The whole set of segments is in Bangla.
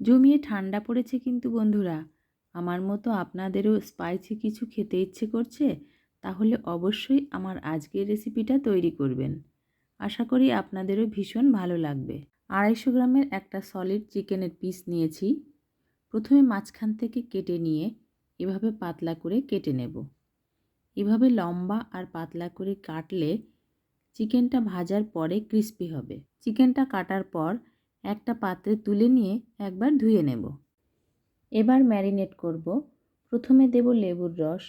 জমিয়ে ঠান্ডা পড়েছে কিন্তু বন্ধুরা, আমার মতো আপনাদেরও স্পাইসি কিছু খেতে ইচ্ছে করছে? তাহলে অবশ্যই আমার আজকের রেসিপিটা তৈরি করবেন। আশা করি আপনাদেরও ভীষণ ভালো লাগবে। 250 গ্রামের একটা সলিড চিকেনের পিস নিয়েছি। প্রথমে মাঝখান থেকে কেটে নিয়ে এভাবে পাতলা করে কেটে নেব। এভাবে লম্বা আর পাতলা করে কাটলে চিকেনটা ভাজার পরে ক্রিস্পি হবে। চিকেনটা কাটার পর একটা পাত্রে তুলে নিয়ে একবার ধুয়ে নেব। এবার ম্যারিনেট করব। প্রথমে দেব লেবুর রস,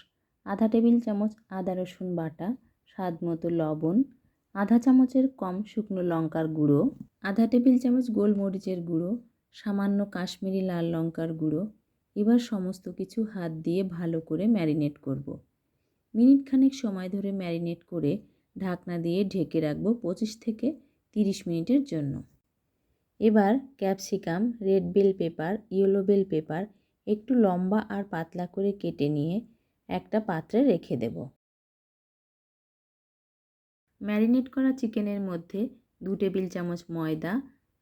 আধা টেবিল চামচ আদা রসুন বাটা, স্বাদ মতো লবণ, আধা চামচের কম শুকনো লঙ্কার গুঁড়ো, আধা টেবিল চামচ গোলমরিচের গুঁড়ো, সামান্য কাশ্মীরি লাল লঙ্কার গুঁড়ো। এবার সমস্ত কিছু হাত দিয়ে ভালো করে ম্যারিনেট করব। মিনিট খানেক সময় ধরে ম্যারিনেট করে ঢাকনা দিয়ে ঢেকে রাখবো 25 থেকে 30 মিনিটের জন্য। এবার capsicum, red bell pepper, yellow bell pepper একটু লম্বা আর পাতলা করে কেটে নিয়ে একটা পাত্রে রেখে দেব। ম্যারিনেট করা চিকেনের মধ্যে 2 টেবিল চামচ ময়দা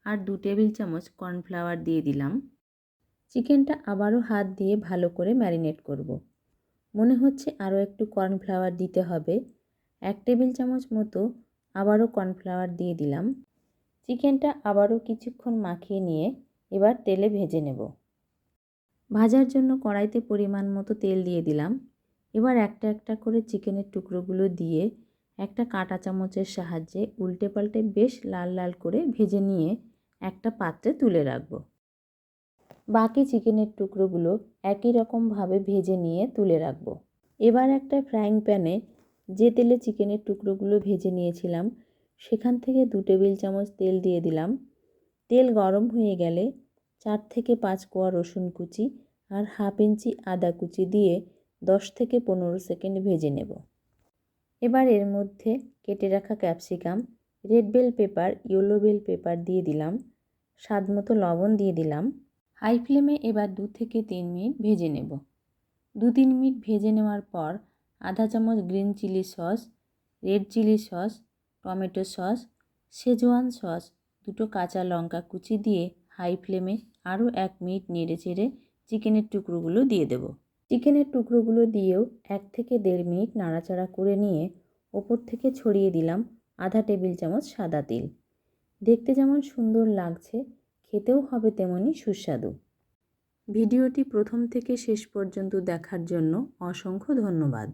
আর 2 টেবিল চামচ কর্নফ্লাওয়ার দিয়ে দিলাম। চিকেনটা আবারও হাত দিয়ে ভালো করে ম্যারিনেট করব। মনে হচ্ছে আরও একটু কর্নফ্লাওয়ার দিতে হবে। 1 টেবিল চামচ মতো আবারও কর্নফ্লাওয়ার দিয়ে দিলাম। চিকেনটা আবারও কিছুক্ষণ মাখিয়ে নিয়ে এবার তেলে ভেজে নেব। ভাজার জন্য কড়াইতে পরিমাণ মতো তেল দিয়ে দিলাম। এবার একটা একটা করে চিকেনের টুকরোগুলো দিয়ে একটা কাঁটা চামচের সাহায্যে উল্টে পাল্টে বেশ লাল লাল করে ভেজে নিয়ে একটা পাত্রে তুলে রাখব। বাকি চিকেনের টুকরোগুলো একই রকমভাবে ভেজে নিয়ে তুলে রাখব। এবার একটা ফ্রাইং প্যানে যে তেলে চিকেনের টুকরোগুলো ভেজে নিয়েছিলাম সেখান থেকে 2 টেবিল চামচ তেল দিয়ে দিলাম। তেল গরম হয়ে গেলে 4 থেকে 5 কোয়া রসুন কুচি আর হাফ ইঞ্চি আদা কুচি দিয়ে 10 থেকে 15 সেকেন্ড ভেজে নেব। এবার এর মধ্যে কেটে রাখা capsicum, red bell pepper, yellow bell pepper দিয়ে দিলাম। স্বাদ মতো লবণ দিয়ে দিলাম। হাই ফ্লেমে এবার 2 থেকে 3 মিনিট ভেজে নেব। 2-3 মিনিট ভেজে নেওয়ার পর আধা চামচ green chilli sauce, red chilli sauce, tomato sauce, schezwan sauce, 2টো কাঁচা লঙ্কা কুচি দিয়ে হাই ফ্লেমে আরও 1 মিনিট নেড়ে চেড়ে চিকেনের টুকরোগুলো দিয়ে দেব। চিকেনের টুকরোগুলো দিয়েও 1 থেকে 1.5 মিনিট নাড়াচাড়া করে নিয়ে ওপর থেকে ছড়িয়ে দিলাম আধা টেবিল চামচ সাদা তিল। দেখতে যেমন সুন্দর লাগছে, খেতেও হবে তেমনই সুস্বাদু। ভিডিওটি প্রথম থেকে শেষ পর্যন্ত দেখার জন্য অসংখ্য ধন্যবাদ।